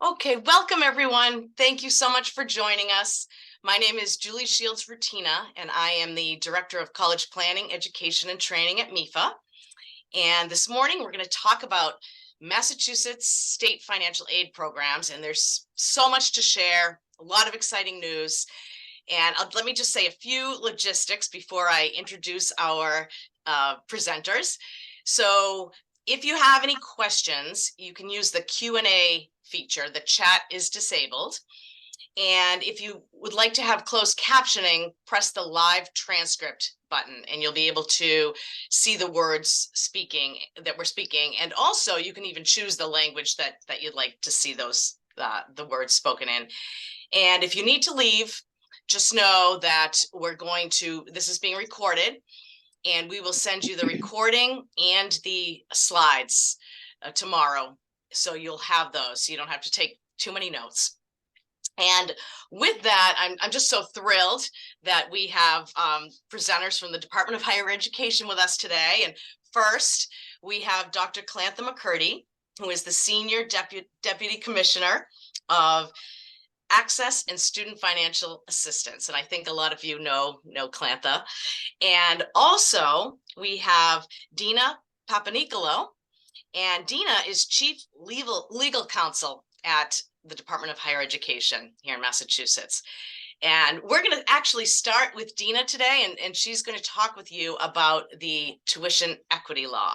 Okay, welcome everyone. Thank you so much for joining us. My name is Julie Shields Rutina, and I am the Director of College Planning, Education, and Training at MEFA. And this morning, we're going to talk about Massachusetts state financial aid programs, and there's so much to share, a lot of exciting news. And let me just say a few logistics before I introduce our presenters. So if you have any questions, you can use the Q&A feature. The chat is disabled. And if you would like to have closed captioning, press the live transcript button and you'll be able to see the words that we're speaking. And also you can even choose the language that you'd like to see those the words spoken in. And if you need to leave, just know that this is being recorded, and we will send you the recording and the slides tomorrow. So you'll have those, so you don't have to take too many notes. And with that, I'm just so thrilled that we have presenters from the Department of Higher Education with us today. And first, we have Dr. Clantha McCurdy, who is the Senior Deputy Commissioner of Access and Student Financial Assistance. And I think a lot of you know Clantha. And also we have Dina Papanicolo, and Dina is Chief Legal Counsel at the Department of Higher Education here in Massachusetts. And we're going to actually start with Dina today, and she's going to talk with you about the tuition equity law.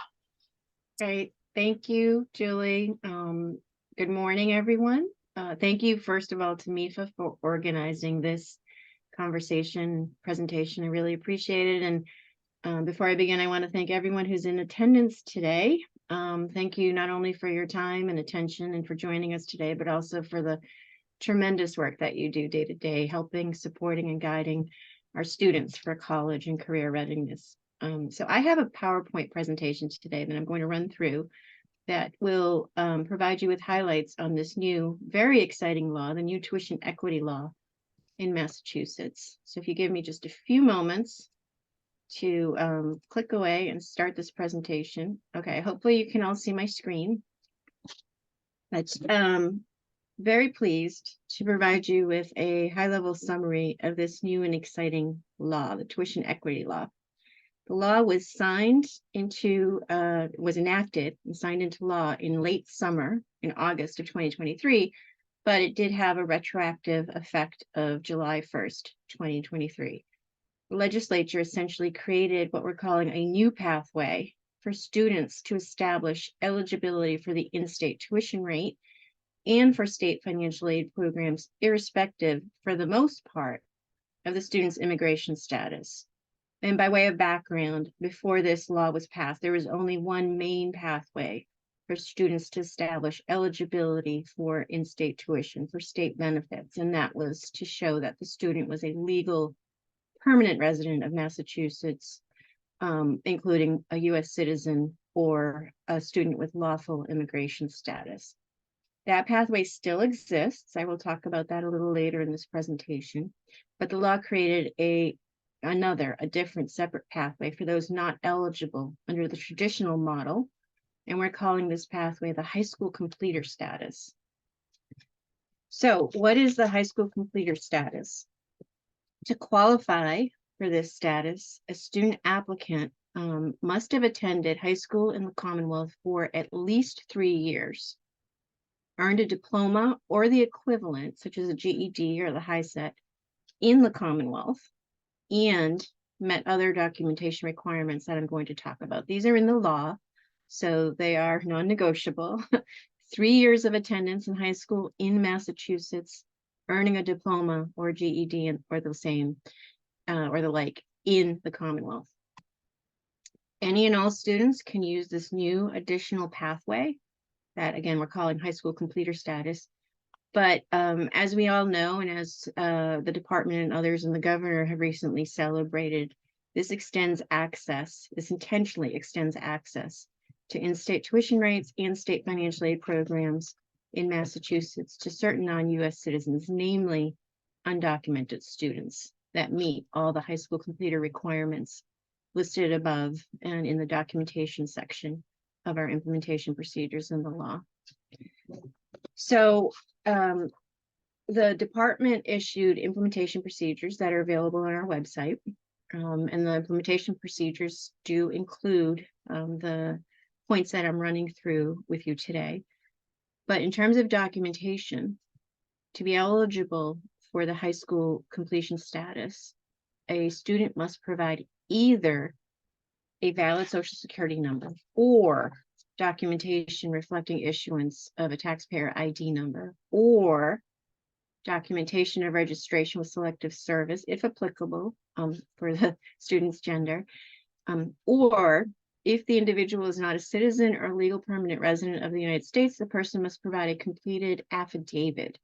Great. Thank you, Julie. Good morning, everyone. Thank you, first of all, to MEFA for organizing this presentation. I really appreciate it. And before I begin, I want to thank everyone who's in attendance today. Thank you not only for your time and attention and for joining us today, but also for the tremendous work that you do day to day, helping, supporting, and guiding our students for college and career readiness. So I have a PowerPoint presentation today that I'm going to run through that will provide you with highlights on this new, very exciting law, the new tuition equity law in Massachusetts. So if you give me just a few moments to click away and start this presentation. Okay, hopefully you can all see my screen. I'm very pleased to provide you with a high-level summary of this new and exciting law, the tuition equity law. The law was enacted and signed into law in late summer in August of 2023, but it did have a retroactive effect of July 1st, 2023. The legislature essentially created what we're calling a new pathway for students to establish eligibility for the in-state tuition rate and for state financial aid programs, irrespective, for the most part, of the student's immigration status. And by way of background, before this law was passed, there was only one main pathway for students to establish eligibility for in-state tuition, for state benefits, and that was to show that the student was a legal permanent resident of Massachusetts, including a U.S. citizen or a student with lawful immigration status. That pathway still exists. I will talk about that a little later in this presentation, but the law created a different separate pathway for those not eligible under the traditional model, and we're calling this pathway the high school completer status. So what is the high school completer status? To qualify for this status, a student applicant must have attended high school in the Commonwealth for at least 3 years, earned a diploma or the equivalent, such as a GED or the HiSET, in the Commonwealth, and met other documentation requirements that I'm going to talk about. These are in the law, so they are non-negotiable. 3 years of attendance in high school in Massachusetts, earning a diploma or GED or the same or the like in the Commonwealth. Any and all students can use this new additional pathway that, again, we're calling high school completer status. But as we all know, and as the department and others and the governor have recently celebrated, this intentionally extends access to in-state tuition rates and state financial aid programs in Massachusetts to certain non-U.S. citizens, namely undocumented students that meet all the high school completer requirements listed above and in the documentation section of our implementation procedures in the law. So the department issued implementation procedures that are available on our website. And the implementation procedures do include the points that I'm running through with you today. But in terms of documentation, to be eligible for the high school completion status, a student must provide either a valid Social Security number or documentation reflecting issuance of a taxpayer ID number, or documentation of registration with selective service, if applicable, for the student's gender, or if the individual is not a citizen or legal permanent resident of the United States, the person must provide a completed affidavit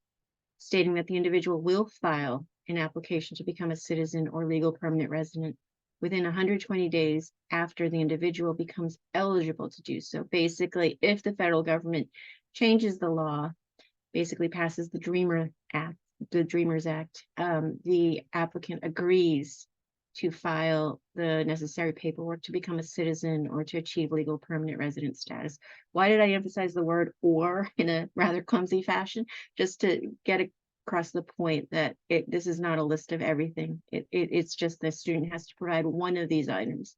stating that the individual will file an application to become a citizen or legal permanent resident within 120 days after the individual becomes eligible to do so. Basically, if the federal government changes the law, basically passes the Dreamers Act, the applicant agrees to file the necessary paperwork to become a citizen or to achieve legal permanent resident status. Why did I emphasize the word "or" in a rather clumsy fashion? Just to get across the point that this is not a list of everything. It's just the student has to provide one of these items.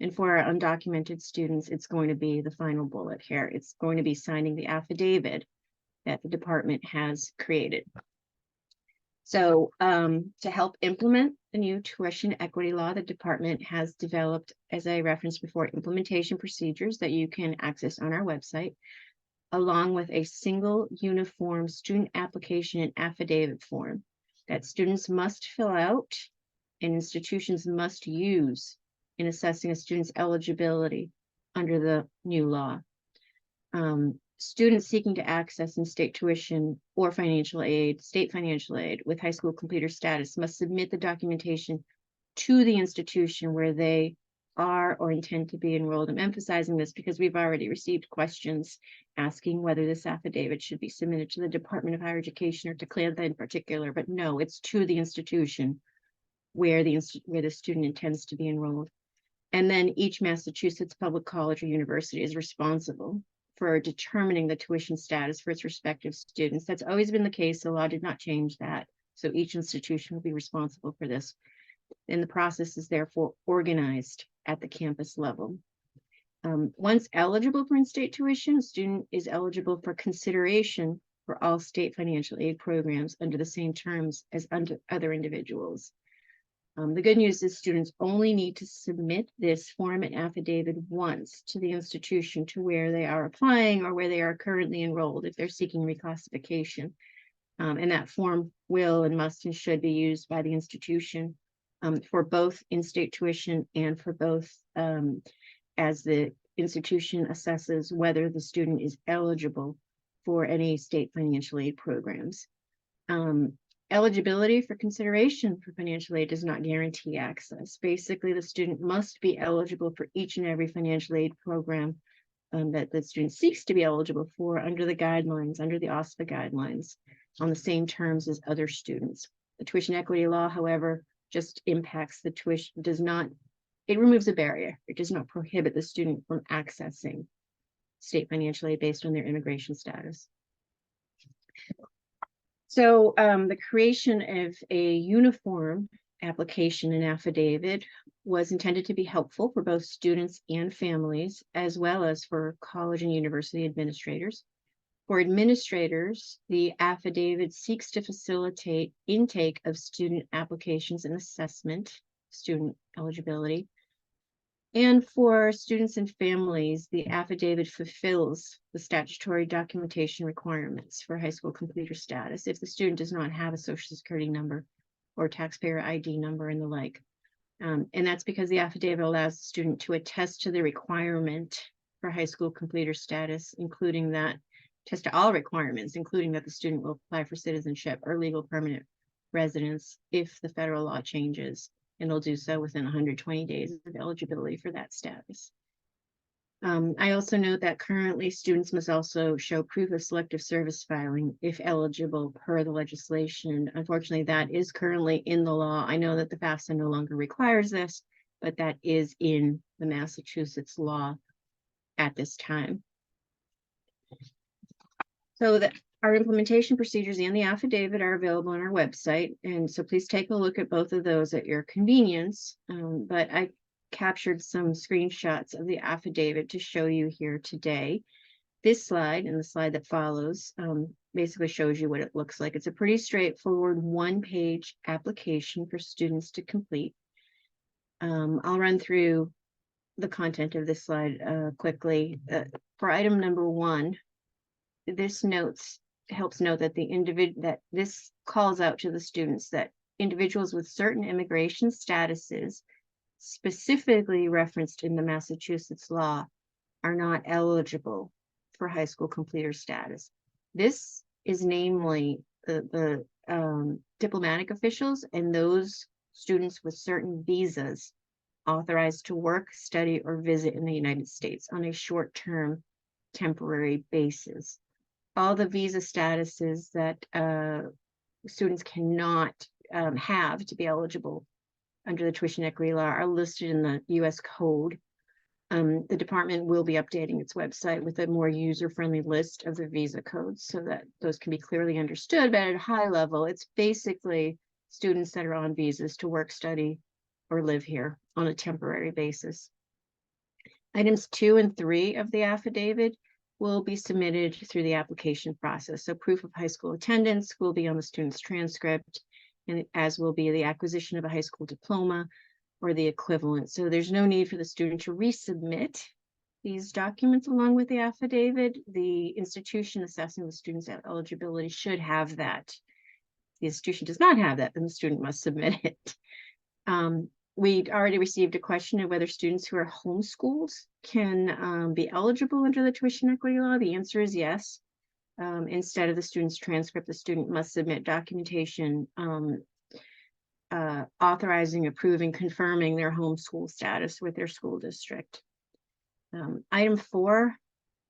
And for our undocumented students, it's going to be the final bullet here. It's going to be signing the affidavit that the department has created. So to help implement the new tuition equity law, the department has developed, as I referenced before, implementation procedures that you can access on our website, along with a single uniform student application and affidavit form that students must fill out and institutions must use in assessing a student's eligibility under the new law. Students seeking to access in-state tuition or financial aid, state financial aid with high school completer status must submit the documentation to the institution where they are or intend to be enrolled. I'm emphasizing this because we've already received questions asking whether this affidavit should be submitted to the Department of Higher Education or to Clantha in particular, but no, it's to the institution where the student intends to be enrolled. And then each Massachusetts public college or university is responsible for determining the tuition status for its respective students. That's always been the case. The law did not change that. So each institution will be responsible for this. And the process is therefore organized at the campus level. Once eligible for in-state tuition, a student is eligible for consideration for all state financial aid programs under the same terms as other individuals. The good news is students only need to submit this form and affidavit once to the institution to where they are applying or where they are currently enrolled if they're seeking reclassification. And that form will and must and should be used by the institution for both in-state tuition and for both as the institution assesses whether the student is eligible for any state financial aid programs. Eligibility for consideration for financial aid does not guarantee access. Basically, the student must be eligible for each and every financial aid program that the student seeks to be eligible for under the guidelines, under the OSFA guidelines, on the same terms as other students. The tuition equity law, however, just impacts the tuition, it removes a barrier. It does not prohibit the student from accessing state financial aid based on their immigration status. So the creation of a uniform application and affidavit was intended to be helpful for both students and families, as well as for college and university administrators. For administrators, the affidavit seeks to facilitate intake of student applications and assessment, student eligibility. And for students and families, the affidavit fulfills the statutory documentation requirements for high school completer status if the student does not have a Social Security number or taxpayer ID number and the like. And that's because the affidavit allows the student to attest to the requirement for high school completer status, including that, attest to all requirements, including that the student will apply for citizenship or legal permanent residence if the federal law changes. And they'll do so within 120 days of eligibility for that status. I also note that currently students must also show proof of selective service filing if eligible per the legislation. Unfortunately, that is currently in the law. I know that the FAFSA no longer requires this, but that is in the Massachusetts law at this time. So that Our implementation procedures and the affidavit are available on our website, and so please take a look at both of those at your convenience. But I captured some screenshots of the affidavit to show you here today. This slide and the slide that follows basically shows you what it looks like. It's a pretty straightforward one-page application for students to complete. I'll run through the content of this slide quickly. For item number 1, this helps note that this calls out to the students that individuals with certain immigration statuses specifically referenced in the Massachusetts law are not eligible for high school completer status. This is namely the diplomatic officials and those students with certain visas authorized to work, study, or visit in the United States on a short-term temporary basis. All the visa statuses that students cannot have to be eligible under the tuition equity law are listed in the U.S. Code. The department will be updating its website with a more user-friendly list of the visa codes so that those can be clearly understood, but at a high level, it's basically students that are on visas to work, study, or live here on a temporary basis. Items 2 and 3 of the affidavit will be submitted through the application process. So proof of high school attendance will be on the student's transcript, and as will be the acquisition of a high school diploma or the equivalent. So there's no need for the student to resubmit these documents along with the affidavit. The institution assessing the student's eligibility should have that. If the institution does not have that, then the student must submit it. We'd already received a question of whether students who are homeschooled can be eligible under the tuition equity law. The answer is yes. Instead of the student's transcript, the student must submit documentation authorizing, approving, confirming their homeschool status with their school district. Item 4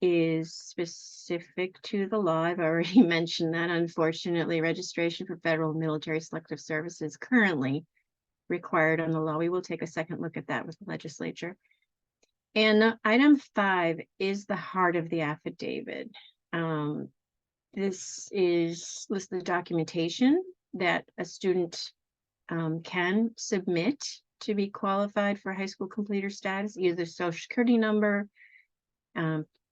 is specific to the law. I've already mentioned that. Unfortunately, registration for federal military selective service is currently required on the law. We will take a second look at that with the legislature. And item 5 is the heart of the affidavit. This is listed documentation that a student can submit to be qualified for high school completer status, either social security number,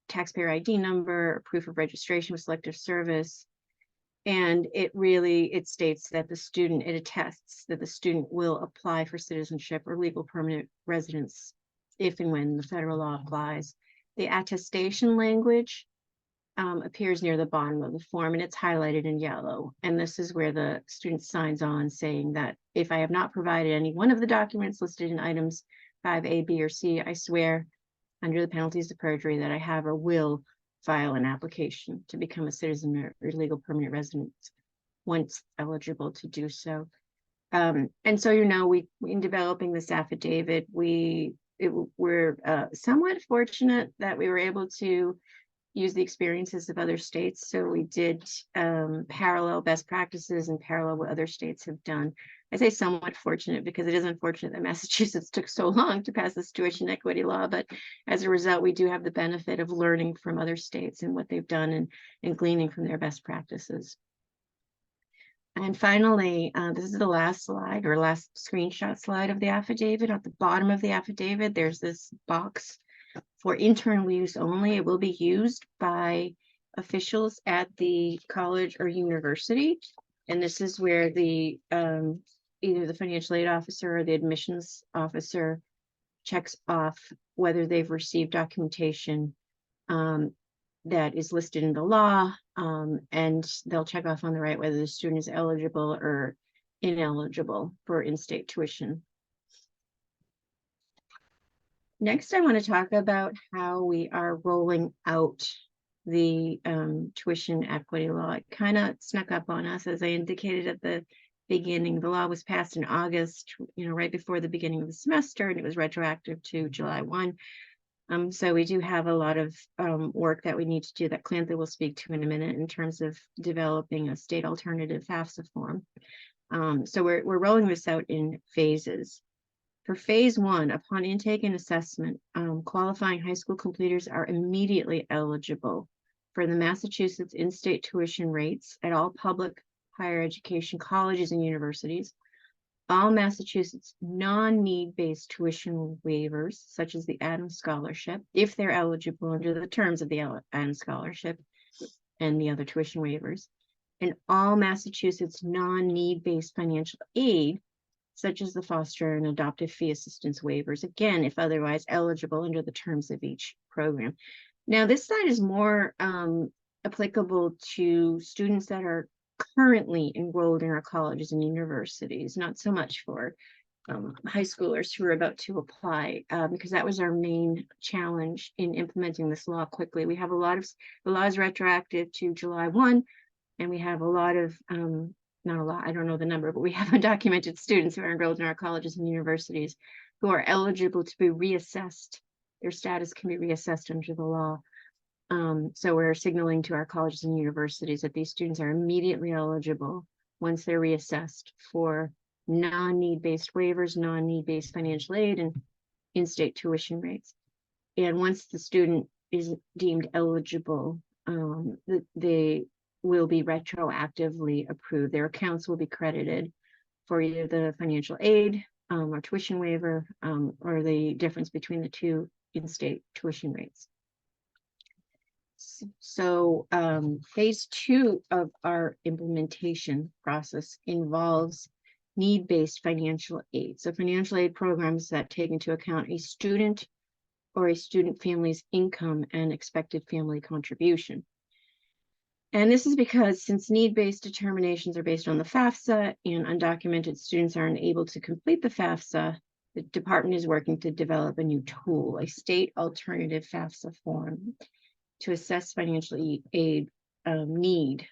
taxpayer ID number, or proof of registration with selective service. And it states that it attests that the student will apply for citizenship or legal permanent residence if and when the federal law applies. The attestation language appears near the bottom of the form, and it's highlighted in yellow. And this is where the student signs on saying that if I have not provided any one of the documents listed in items 5A, B, or C, I swear under the penalties of perjury that I have or will file an application to become a citizen or legal permanent resident once eligible to do so. And so, in developing this affidavit, we're somewhat fortunate that we were able to use the experiences of other states. So we did parallel best practices and parallel what other states have done. I say somewhat fortunate because it is unfortunate that Massachusetts took so long to pass this tuition equity law, but as a result, we do have the benefit of learning from other states and what they've done and gleaning from their best practices. And finally, this is the last slide or last screenshot slide of the affidavit. At the bottom of the affidavit, there's this box for internal use only. It will be used by officials at the college or university. And this is where the either the financial aid officer or the admissions officer checks off whether they've received documentation that is listed in the law, and they'll check off on the right whether the student is eligible or ineligible for in-state tuition. Next, I want to talk about how we are rolling out the tuition equity law. It kind of snuck up on us, as I indicated at the beginning. The law was passed in August, right before the beginning of the semester, and it was retroactive to July 1. So we do have a lot of work that we need to do that Clantha will speak to in a minute in terms of developing a state alternative FAFSA form. So we're rolling this out in phases. For phase 1, upon intake and assessment, qualifying high school completers are immediately eligible for the Massachusetts in-state tuition rates at all public higher education colleges and universities, all Massachusetts non-need-based tuition waivers, such as the Adams Scholarship, if they're eligible under the terms of the Adams Scholarship and the other tuition waivers, and all Massachusetts non-need-based financial aid, such as the foster and adoptive fee assistance waivers, again, if otherwise eligible under the terms of each program. Now, this side is more applicable to students that are currently enrolled in our colleges and universities, not so much for high schoolers who are about to apply, because that was our main challenge in implementing this law quickly. We have a lot of, the law is retroactive to July 1, and we have a lot of, not a lot, I don't know the number, but we have undocumented students who are enrolled in our colleges and universities who are eligible to be reassessed. Their status can be reassessed under the law. So we're signaling to our colleges and universities that these students are immediately eligible once they're reassessed for non-need-based waivers, non-need-based financial aid, and in-state tuition rates. And once the student is deemed eligible, they will be retroactively approved. Their accounts will be credited for either the financial aid or tuition waiver, or the difference between the two in-state tuition rates. So phase 2 of our implementation process involves need-based financial aid. So financial aid programs that take into account a student or a student family's income and expected family contribution. And this is because since need-based determinations are based on the FAFSA and undocumented students aren't able to complete the FAFSA, the department is working to develop a new tool, a state alternative FAFSA form, to assess financial aid need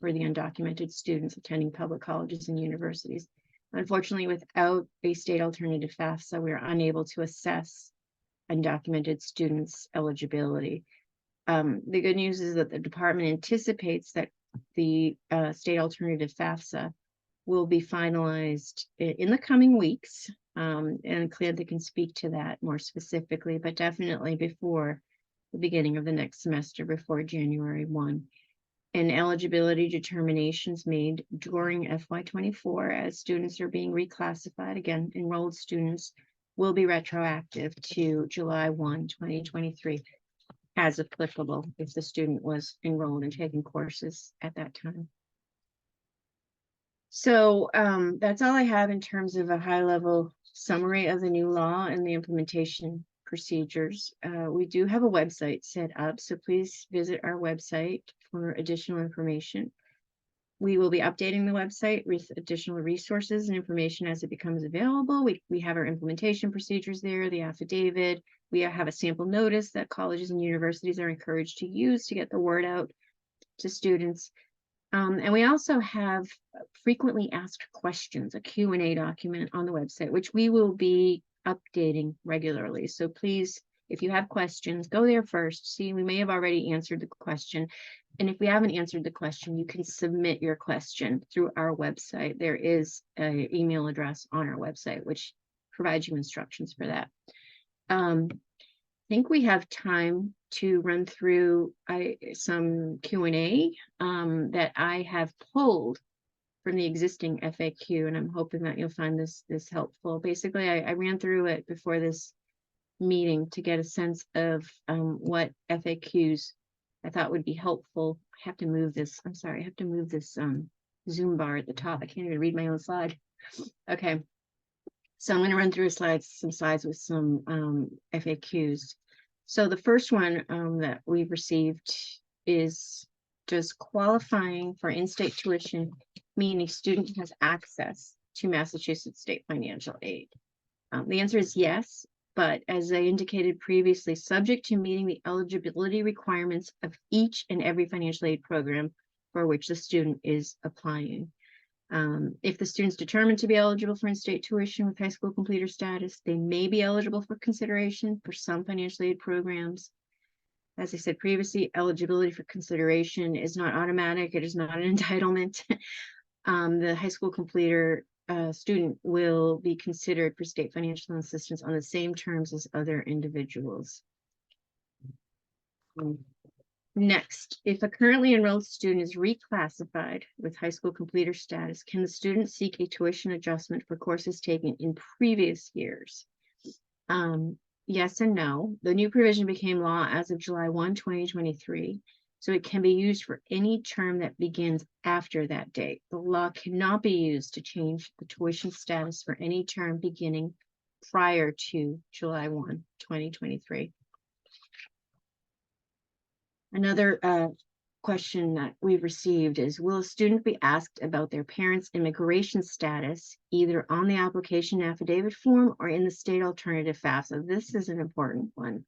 for the undocumented students attending public colleges and universities. Unfortunately, without a state alternative FAFSA, we are unable to assess undocumented students' eligibility. The good news is that the department anticipates that the state alternative FAFSA will be finalized in the coming weeks, and Clantha can speak to that more specifically, but definitely before the beginning of the next semester, before January 1. And eligibility determinations made during FY24 as students are being reclassified, again, enrolled students, will be retroactive to July 1, 2023, as applicable if the student was enrolled and taking courses at that time. So that's all I have in terms of a high-level summary of the new law and the implementation procedures. We do have a website set up, so please visit our website for additional information. We will be updating the website with additional resources and information as it becomes available. We have our implementation procedures there, the affidavit. We have a sample notice that colleges and universities are encouraged to use to get the word out to students. And we also have frequently asked questions, a Q&A document on the website, which we will be updating regularly. So please, if you have questions, go there first. See, we may have already answered the question. And if we haven't answered the question, you can submit your question through our website. There is an email address on our website, which provides you instructions for that. I think we have time to run through some Q&A that I have pulled from the existing FAQ, and I'm hoping that you'll find this helpful. Basically, I ran through it before this meeting to get a sense of what FAQs I thought would be helpful. I have to move this. I'm sorry, I have to move this Zoom bar at the top. I can't even read my own slide. Okay, so I'm going to run through some slides with some FAQs. So the first one that we've received is, does qualifying for in-state tuition mean a student has access to Massachusetts state financial aid? The answer is yes, but as I indicated previously, subject to meeting the eligibility requirements of each and every financial aid program for which the student is applying. If the student's determined to be eligible for in-state tuition with high school completer status, they may be eligible for consideration for some financial aid programs. As I said previously, eligibility for consideration is not automatic. It is not an entitlement. The high school completer student will be considered for state financial assistance on the same terms as other individuals. Next, if a currently enrolled student is reclassified with high school completer status, can the student seek a tuition adjustment for courses taken in previous years? Yes and no. The new provision became law as of July 1, 2023. So it can be used for any term that begins after that date. The law cannot be used to change the tuition status for any term beginning prior to July 1, 2023. Another question that we've received is, will a student be asked about their parents' immigration status, either on the application affidavit form or in the state alternative FAFSA? This is an important one.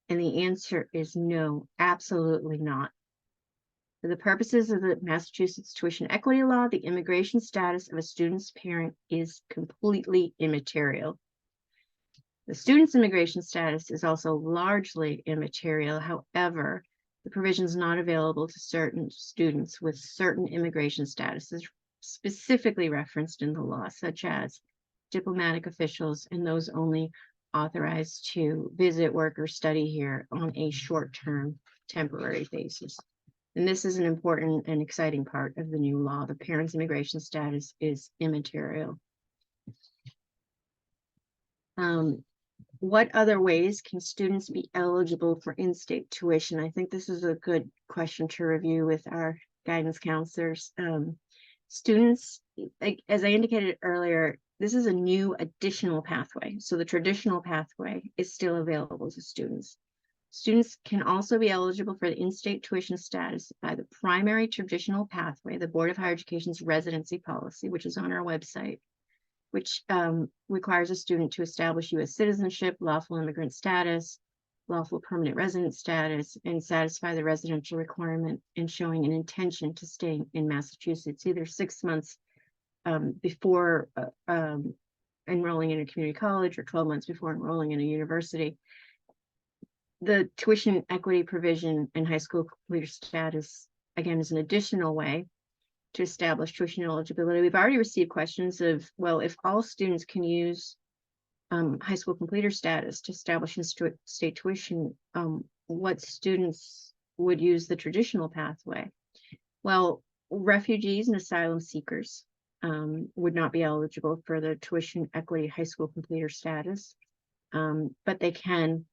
And the answer is no, absolutely not. For the purposes of the Massachusetts tuition equity law, the immigration status of a student's parent is completely immaterial. The student's immigration status is also largely immaterial. However, the provision is not available to certain students with certain immigration statuses specifically referenced in the law, such as diplomatic officials and those only authorized to visit, work, or study here on a short-term temporary basis. And this is an important and exciting part of the new law. The parent's immigration status is immaterial. What other ways can students be eligible for in-state tuition? I think this is a good question to review with our guidance counselors. Students, as I indicated earlier, this is a new additional pathway. So the traditional pathway is still available to students. Students can also be eligible for the in-state tuition status by the primary traditional pathway, the Board of Higher Education's residency policy, which is on our website, which requires a student to establish U.S. citizenship, lawful immigrant status, lawful permanent resident status, and satisfy the residential requirement in showing an intention to stay in Massachusetts, either 6 months before enrolling in a community college or 12 months before enrolling in a university. The tuition equity provision in high school completer status, again, is an additional way to establish tuition eligibility. We've already received questions of, well, if all students can use high school completer status to establish state tuition, what students would use the traditional pathway? Well, refugees and asylum seekers would not be eligible for the tuition equity high school completer status, but they can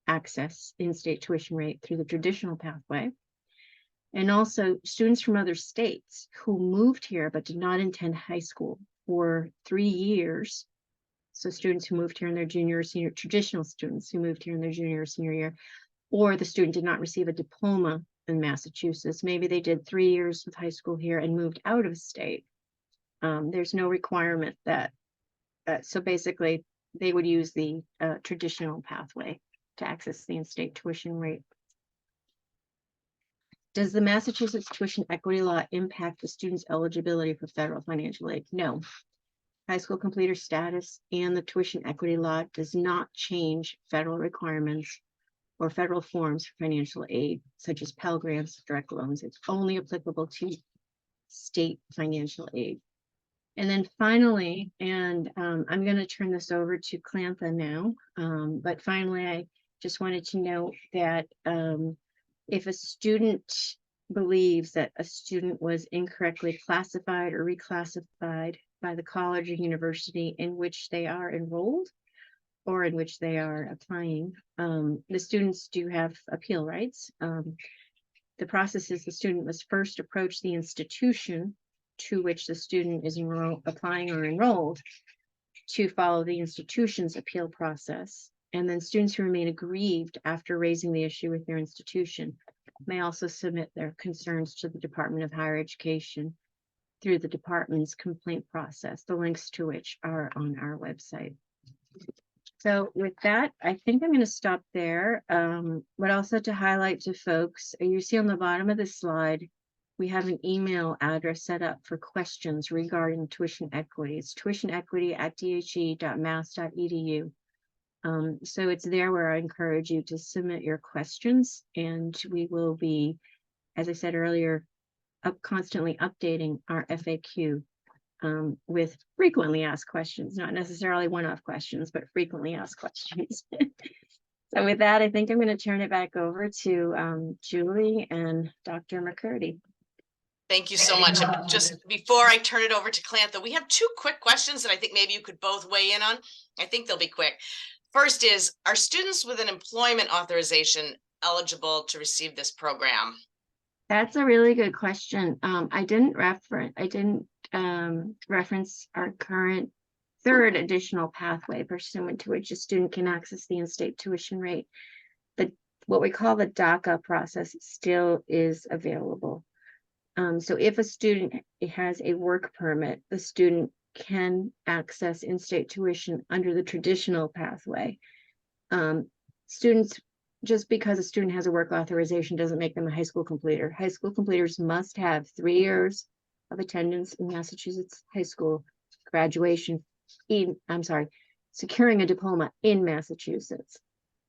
access in-state tuition rate through the traditional pathway. And also students from other states who moved here but did not attend high school for 3 years. So students who moved here in their junior or senior, traditional students who moved here in their junior or senior year, or the student did not receive a diploma in Massachusetts. Maybe they did 3 years with high school here and moved out of state. There's no requirement that, so basically they would use the traditional pathway to access the in-state tuition rate. Does the Massachusetts tuition equity law impact the student's eligibility for federal financial aid? No. High school completer status and the tuition equity law does not change federal requirements or federal forms for financial aid, such as Pell Grants, direct loans. It's only applicable to state financial aid. And then finally, and I'm going to turn this over to Clantha now, but finally, I just wanted to note that if a student believes that a student was incorrectly classified or reclassified by the college or university in which they are enrolled or in which they are applying, the students do have appeal rights. The process is the student must first approach the institution to which the student is applying or enrolled to follow the institution's appeal process. And then students who remain aggrieved after raising the issue with their institution may also submit their concerns to the Department of Higher Education through the department's complaint process, the links to which are on our website. So with that, I think I'm going to stop there. But also to highlight to folks, you see on the bottom of the slide, we have an email address set up for questions regarding tuition equity. It's tuitionequity@dhe.mass.edu. So it's there where I encourage you to submit your questions, and we will be, as I said earlier, constantly updating our FAQ with frequently asked questions, not necessarily one-off questions, but frequently asked questions. So with that, I think I'm going to turn it back over to Julie and Dr. McCurdy. Thank you so much. And just before I turn it over to Clantha, we have two quick questions that I think maybe you could both weigh in on. I think they'll be quick. First is, are students with an employment authorization eligible to receive this program? That's a really good question. I didn't reference our current third additional pathway pursuant to which a student can access the in-state tuition rate. But what we call the DACA process still is available. So if a student has a work permit, the student can access in-state tuition under the traditional pathway. Students, just because a student has a work authorization doesn't make them a high school completer. High school completers must have 3 years of attendance in Massachusetts high school graduation securing a diploma in Massachusetts.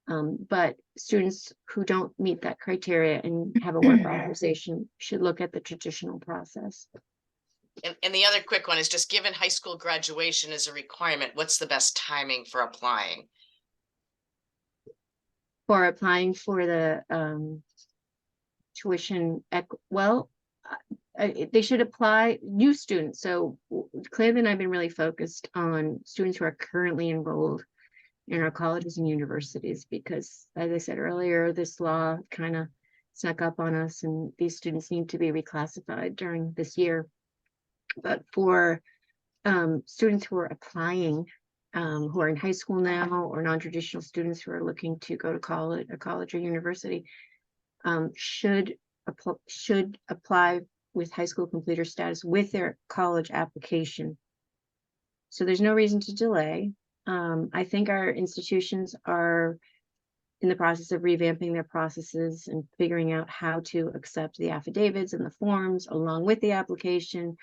But students who don't meet that criteria and have a work authorization should look at the traditional process. And the other quick one is, just given high school graduation is a requirement, what's the best timing for applying? For applying for the tuition, they should apply new students. So Clantha and I have been really focused on students who are currently enrolled in our colleges and universities, because as I said earlier, this law kind of snuck up on us and these students need to be reclassified during this year. But for students who are applying, who are in high school now, or non-traditional students who are looking to go to college or university, should apply with high school completer status with their college application. So there's no reason to delay. I think our institutions are in the process of revamping their processes and figuring out how to accept the affidavits and the forms along with the application,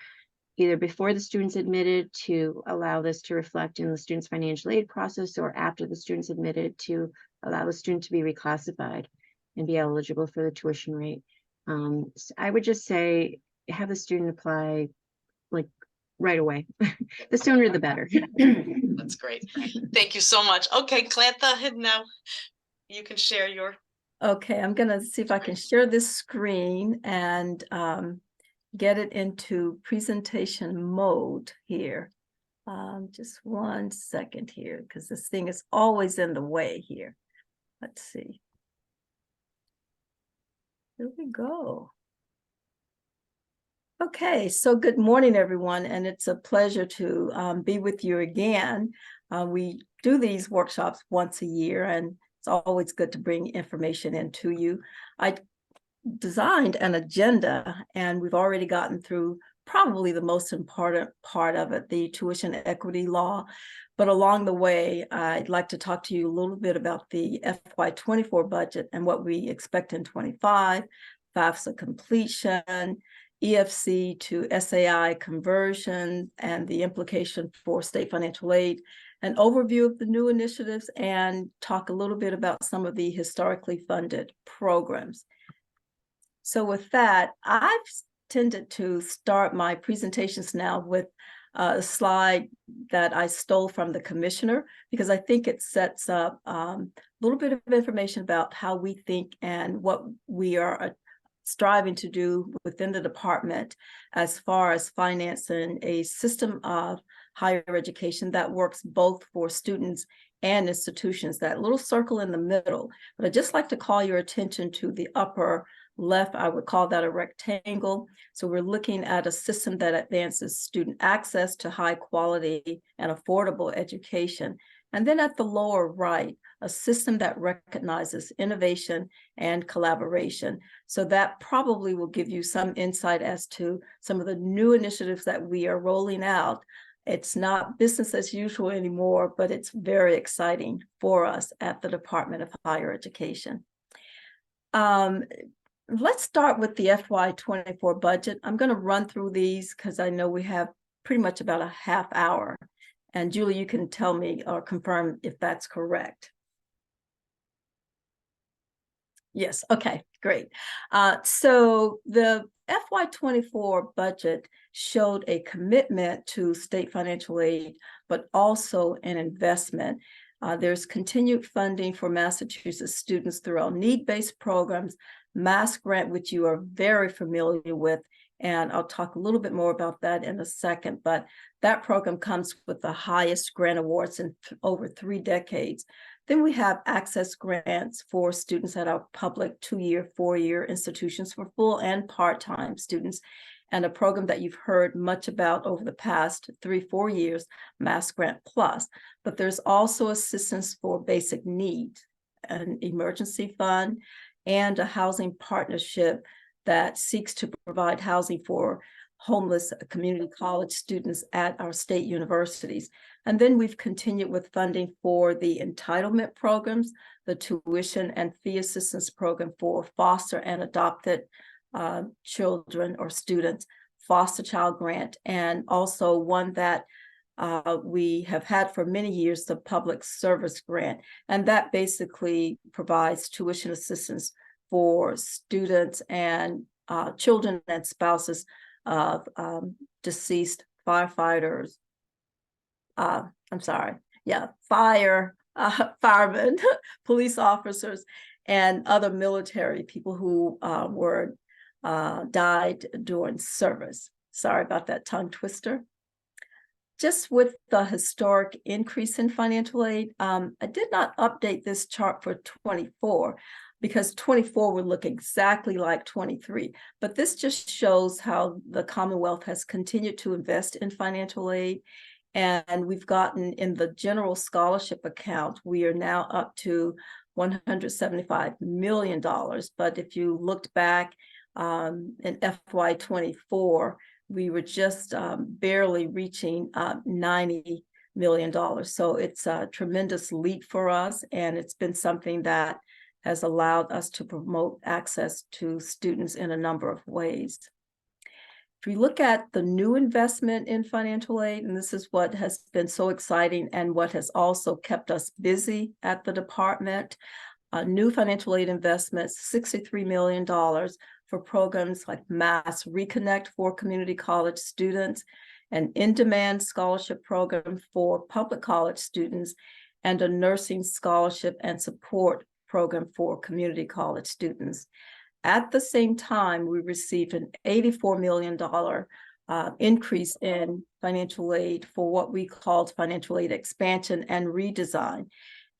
either before the student's admitted to allow this to reflect in the student's financial aid process, or after the student's admitted to allow the student to be reclassified and be eligible for the tuition rate. So I would just say, have the student apply like right away. The sooner the better. That's great. Thank you so much. Okay, Clantha, now you can share your. Okay, I'm gonna see if I can share this screen and get it into presentation mode here. Just 1 second here, because this thing is always in the way here. Let's see. Here we go. Okay, so good morning, everyone, and it's a pleasure to be with you again. We do these workshops once a year, and it's always good to bring information into you. I designed an agenda, and we've already gotten through probably the most important part of it, the tuition equity law. But along the way, I'd like to talk to you a little bit about the FY24 budget and what we expect in 25, FAFSA completion, EFC to SAI conversion, and the implication for state financial aid, an overview of the new initiatives, and talk a little bit about some of the historically funded programs. So with that, I've tended to start my presentations now with a slide that I stole from the commissioner, because I think it sets up a little bit of information about how we think and what we are striving to do within the department as far as financing a system of higher education that works both for students and institutions, that little circle in the middle. But I'd just like to call your attention to the upper left. I would call that a rectangle. So we're looking at a system that advances student access to high quality and affordable education. And then at the lower right, a system that recognizes innovation and collaboration. So that probably will give you some insight as to some of the new initiatives that we are rolling out. It's not business as usual anymore, but it's very exciting for us at the Department of Higher Education. Let's start with the FY24 budget. I'm going to run through these because I know we have pretty much about a half hour. And Julie, you can tell me or confirm if that's correct. Yes, okay, great. So the FY24 budget showed a commitment to state financial aid, but also an investment. There's continued funding for Massachusetts students through our need-based programs, Mass Grant, which you are very familiar with, and I'll talk a little bit more about that in a second, but that program comes with the highest grant awards in over 3 decades. Then we have access grants for students at our public 2-year, 4-year institutions for full and part-time students, and a program that you've heard much about over the past 3-4 years, Mass Grant Plus. But there's also assistance for basic needs, an emergency fund, and a housing partnership that seeks to provide housing for homeless community college students at our state universities. And then we've continued with funding for the entitlement programs, the tuition and fee assistance program for foster and adopted children or students, foster child grant, and also one that we have had for many years, the public service grant. And that basically provides tuition assistance for students and children and spouses of deceased firefighters. Firemen, police officers, and other military people who died during service. Sorry about that tongue twister. Just with the historic increase in financial aid, I did not update this chart for 24 because 24 would look exactly like 23. But this just shows how the Commonwealth has continued to invest in financial aid. And we've gotten in the general scholarship account, we are now up to $175 million. But if you looked back in FY24, we were just barely reaching $90 million. So it's a tremendous leap for us. And it's been something that has allowed us to promote access to students in a number of ways. If we look at the new investment in financial aid, and this is what has been so exciting and what has also kept us busy at the department, new financial aid investments, $63 million for programs like Mass Reconnect for community college students, an in-demand scholarship program for public college students, and a nursing scholarship and support program for community college students. At the same time, we received an $84 million increase in financial aid for what we called financial aid expansion and redesign.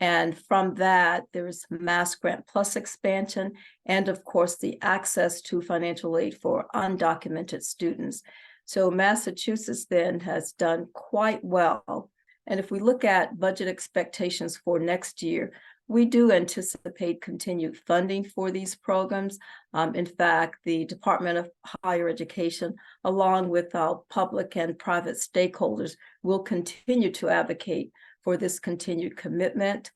And from that, there's Mass Grant Plus expansion, and of course, the access to financial aid for undocumented students. So Massachusetts then has done quite well. And if we look at budget expectations for next year, we do anticipate continued funding for these programs. In fact, the Department of Higher Education, along with our public and private stakeholders, will continue to advocate for this continued commitment.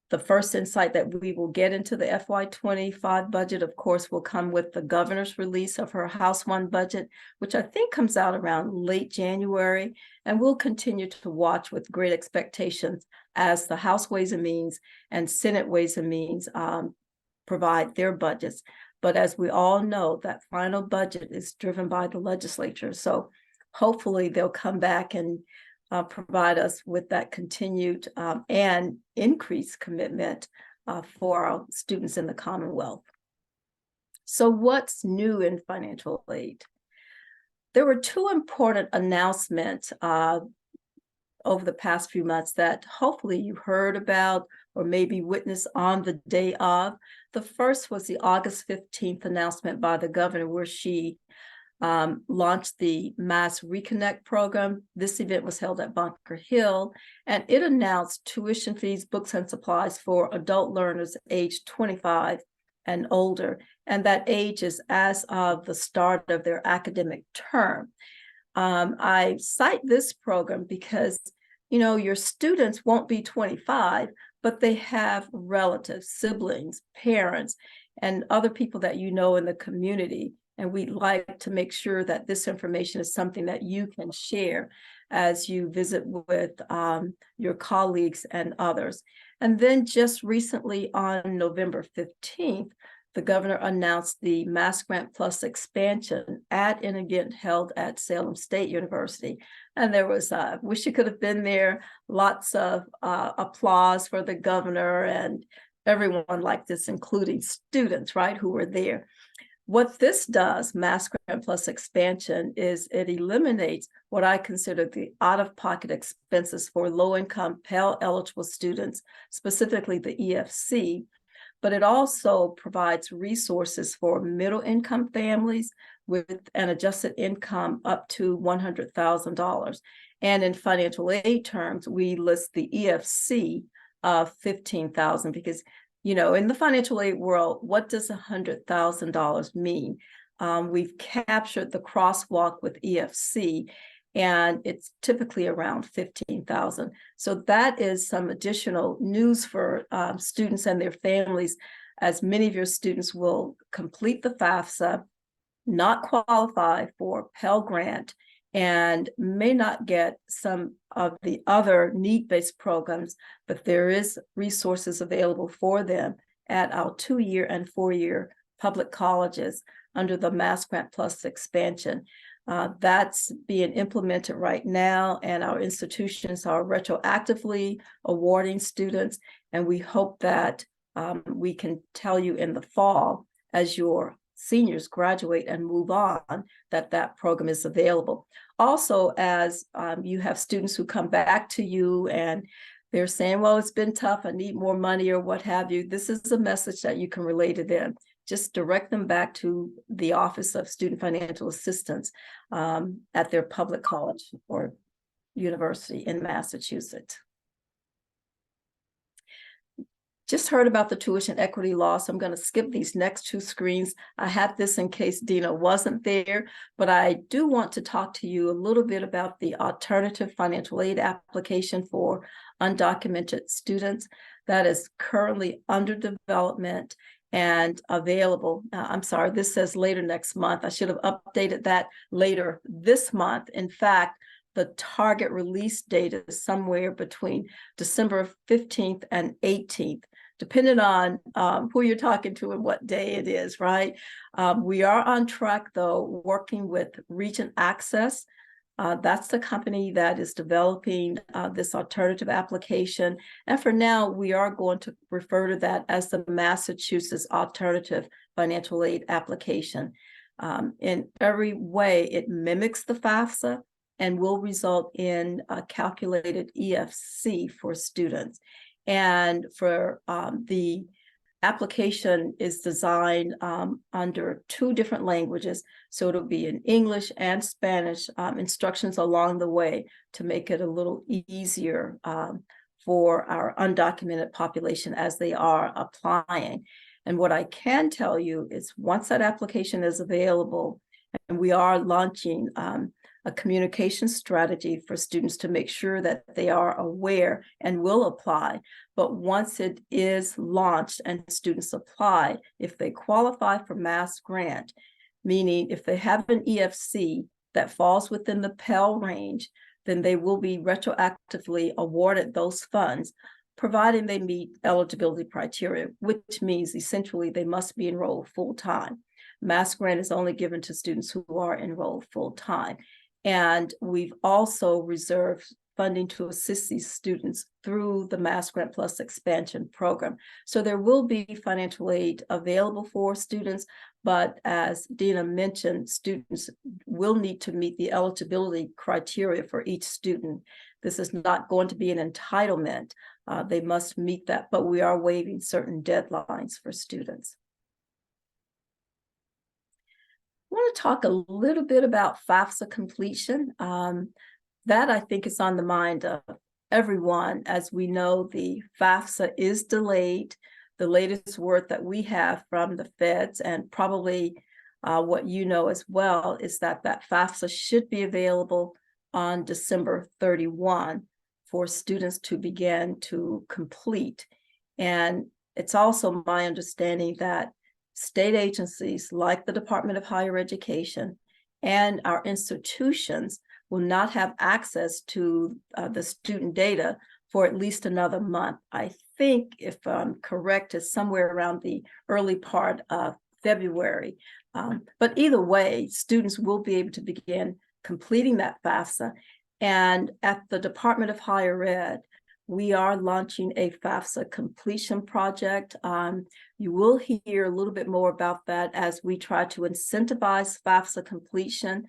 The first insight that we will get into the FY25 budget, of course, will come with the governor's release of her House One budget, which I think comes out around late January. And we'll continue to watch with great expectations as the House Ways and Means and Senate Ways and Means provide their budgets. But as we all know, that final budget is driven by the legislature. So hopefully they'll come back and provide us with that continued and increased commitment for our students in the Commonwealth. So what's new in financial aid? There were 2 important announcements over the past few months that hopefully you heard about or maybe witnessed on the day of. The first was the August 15th announcement by the governor where she launched the Mass Reconnect program. This event was held at Bunker Hill, and it announced tuition fees, books, and supplies for adult learners aged 25 and older, and that age is as of the start of their academic term. I cite this program because, you know, your students won't be 25, but they have relatives, siblings, parents, and other people that you know in the community. And we'd like to make sure that this information is something that you can share as you visit with your colleagues and others. And then just recently on November 15th, the governor announced the Mass Grant Plus expansion at an event held at Salem State University. And there was, wish you could have been there, lots of applause for the governor and everyone like this, including students, right, who were there. What this does, Mass Grant Plus expansion, is it eliminates what I consider the out-of-pocket expenses for low-income Pell eligible students, specifically the EFC, but it also provides resources for middle-income families with an adjusted income up to $100,000. And in financial aid terms, we list the EFC of $15,000 because, you know, in the financial aid world, what does $100,000 mean? We've captured the crosswalk with EFC, and it's typically around $15,000. So that is some additional news for students and their families, as many of your students will complete the FAFSA, not qualify for Pell Grant, and may not get some of the other need-based programs, but there is resources available for them at our 2-year and 4-year public colleges under the Mass Grant Plus expansion. That's being implemented right now, and our institutions are retroactively awarding students, and we hope that we can tell you in the fall, as your seniors graduate and move on, that that program is available. Also, as you have students who come back to you and they're saying, well, it's been tough, I need more money or what have you, this is a message that you can relay to them. Just direct them back to the Office of Student Financial Assistance at their public college or university in Massachusetts. Just heard about the tuition equity law, so I'm going to skip these next 2 screens. I had this in case Dina wasn't there, but I do want to talk to you a little bit about the alternative financial aid application for undocumented students that is currently under development and available. I'm sorry, this says later next month. I should have updated that later this month. In fact, the target release date is somewhere between December 15th and 18th, depending on who you're talking to and what day it is, right? We are on track, though, working with Region Access. That's the company that is developing this alternative application. And for now, we are going to refer to that as the Massachusetts Alternative Financial Aid Application. In every way, it mimics the FAFSA and will result in a calculated EFC for students. And for the application is designed under 2 different languages. So it'll be in English and Spanish, instructions along the way to make it a little easier for our undocumented population as they are applying. And what I can tell you is once that application is available, and we are launching a communication strategy for students to make sure that they are aware and will apply. But once it is launched and students apply, if they qualify for Mass Grant, meaning if they have an EFC that falls within the Pell range, then they will be retroactively awarded those funds, providing they meet eligibility criteria, which means essentially they must be enrolled full-time. Mass Grant is only given to students who are enrolled full-time. And we've also reserved funding to assist these students through the Mass Grant Plus expansion program. So there will be financial aid available for students, but as Dina mentioned, students will need to meet the eligibility criteria for each student. This is not going to be an entitlement. They must meet that, but we are waiving certain deadlines for students. I want to talk a little bit about FAFSA completion. That I think is on the mind of everyone. As we know, the FAFSA is delayed. The latest word that we have from the feds, and probably what you know as well, is that that FAFSA should be available on December 31 for students to begin to complete. And it's also my understanding that state agencies like the Department of Higher Education and our institutions will not have access to the student data for at least another month. I think, if I'm correct, is somewhere around the early part of February. But either way, students will be able to begin completing that FAFSA. And at the Department of Higher Ed, we are launching a FAFSA completion project. You will hear a little bit more about that as we try to incentivize FAFSA completion.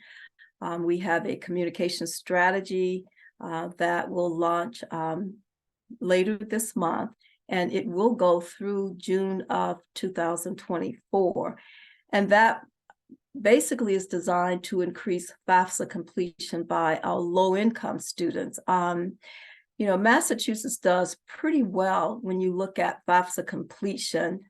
We have a communication strategy that will launch later this month, and it will go through June of 2024. And that basically is designed to increase FAFSA completion by our low-income students. Massachusetts does pretty well when you look at FAFSA completion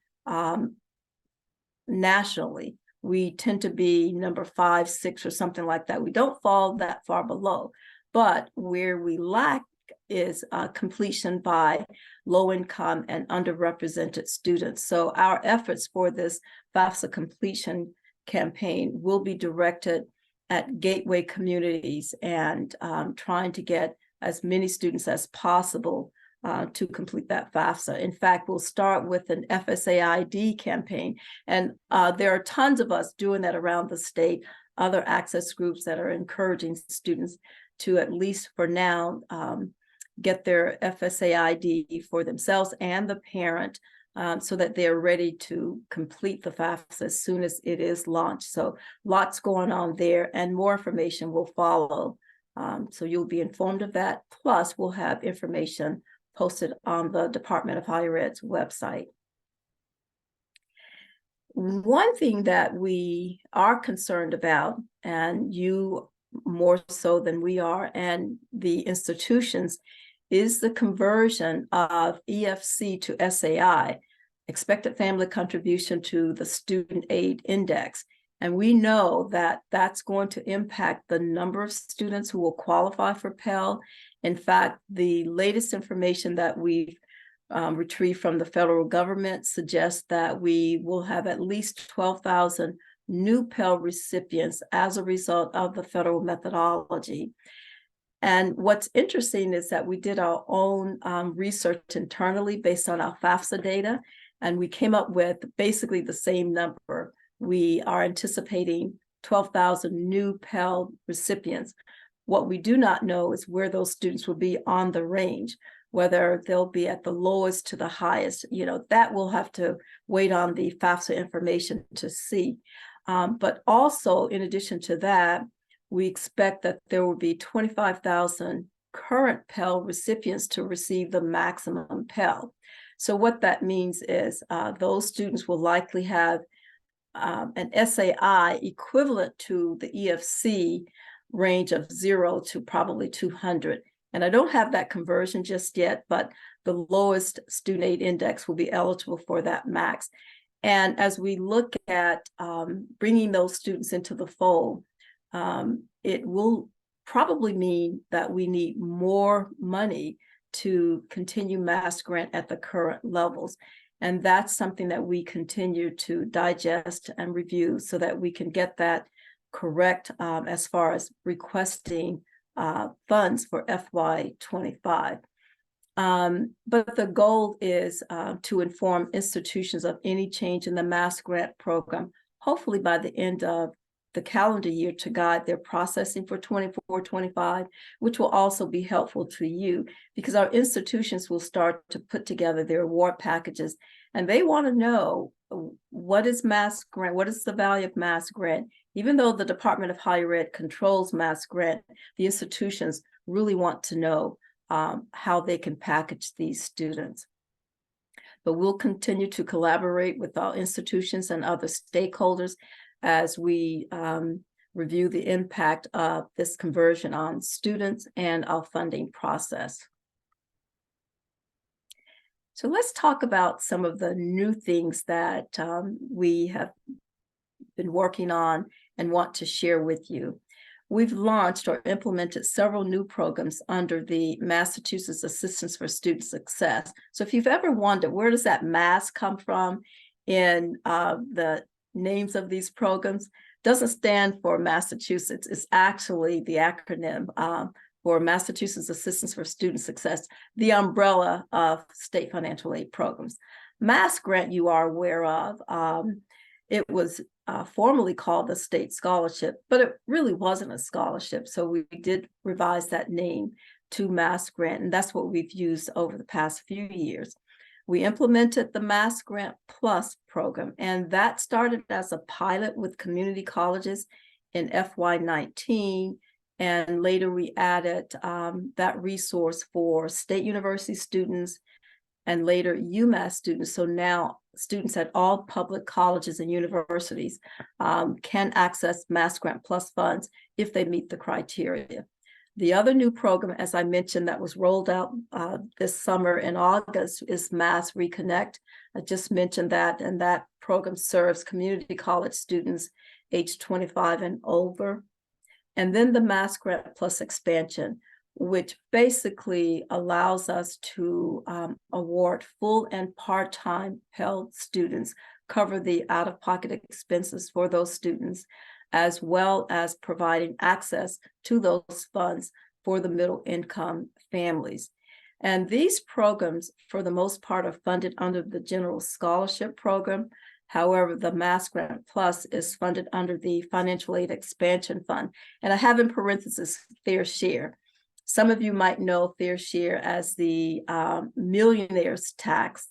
nationally. We tend to be number 5, 6, or something like that. We don't fall that far below, but where we lack is completion by low-income and underrepresented students. So our efforts for this FAFSA completion campaign will be directed at gateway communities and trying to get as many students as possible to complete that FAFSA. In fact, we'll start with an FSAID campaign, and there are tons of us doing that around the state, other access groups that are encouraging students to, at least for now, get their FSAID for themselves and the parent so that they're ready to complete the FAFSA as soon as it is launched. So lots going on there, and more information will follow. So you'll be informed of that. Plus, we'll have information posted on the Department of Higher Ed's website. One thing that we are concerned about, and you more so than we are, and the institutions, is the conversion of EFC to SAI, expected family contribution to the student aid index. And we know that that's going to impact the number of students who will qualify for Pell. In fact, the latest information that we've retrieved from the federal government suggests that we will have at least 12,000 new Pell recipients as a result of the federal methodology. And what's interesting is that we did our own research internally based on our FAFSA data, and we came up with basically the same number. We are anticipating 12,000 new Pell recipients. What we do not know is where those students will be on the range, whether they'll be at the lowest to the highest. That we'll have to wait on the FAFSA information to see. But also, in addition to that, we expect that there will be 25,000 current Pell recipients to receive the maximum Pell. So what that means is those students will likely have an SAI equivalent to the EFC range of 0 to probably 200. And I don't have that conversion just yet, but the lowest student aid index will be eligible for that max. And as we look at bringing those students into the fold, it will probably mean that we need more money to continue Mass Grant at the current levels. And that's something that we continue to digest and review so that we can get that correct as far as requesting funds for FY25. But the goal is to inform institutions of any change in the Mass Grant program, hopefully by the end of the calendar year, to guide their processing for 24-25, which will also be helpful to you because our institutions will start to put together their award packages, and they want to know what is Mass Grant, what is the value of Mass Grant. Even though the Department of Higher Ed controls Mass Grant, the institutions really want to know how they can package these students. But we'll continue to collaborate with our institutions and other stakeholders as we review the impact of this conversion on students and our funding process. So let's talk about some of the new things that we have been working on and want to share with you. We've launched or implemented several new programs under the Massachusetts Assistance for Student Success. So if you've ever wondered, where does that MAS come from in the names of these programs, doesn't stand for Massachusetts. It's actually the acronym for Massachusetts Assistance for Student Success, the umbrella of state financial aid programs. Mass Grant, you are aware of. It was formerly called the State Scholarship, but it really wasn't a scholarship. So we did revise that name to Mass Grant, and that's what we've used over the past few years. We implemented the Mass Grant Plus program, and that started as a pilot with community colleges in FY19, and later we added that resource for state university students and later UMass students. So now students at all public colleges and universities can access Mass Grant Plus funds if they meet the criteria. The other new program, as I mentioned, that was rolled out this summer in August is Mass Reconnect. I just mentioned that, and that program serves community college students age 25 and over. And then the Mass Grant Plus expansion, which basically allows us to award full and part-time Pell students, cover the out-of-pocket expenses for those students, as well as providing access to those funds for the middle-income families. And these programs, for the most part, are funded under the General Scholarship Program. However, the Mass Grant Plus is funded under the Financial Aid Expansion Fund. And I have in parentheses Fair Share. Some of you might know Fair Share as the millionaire's tax,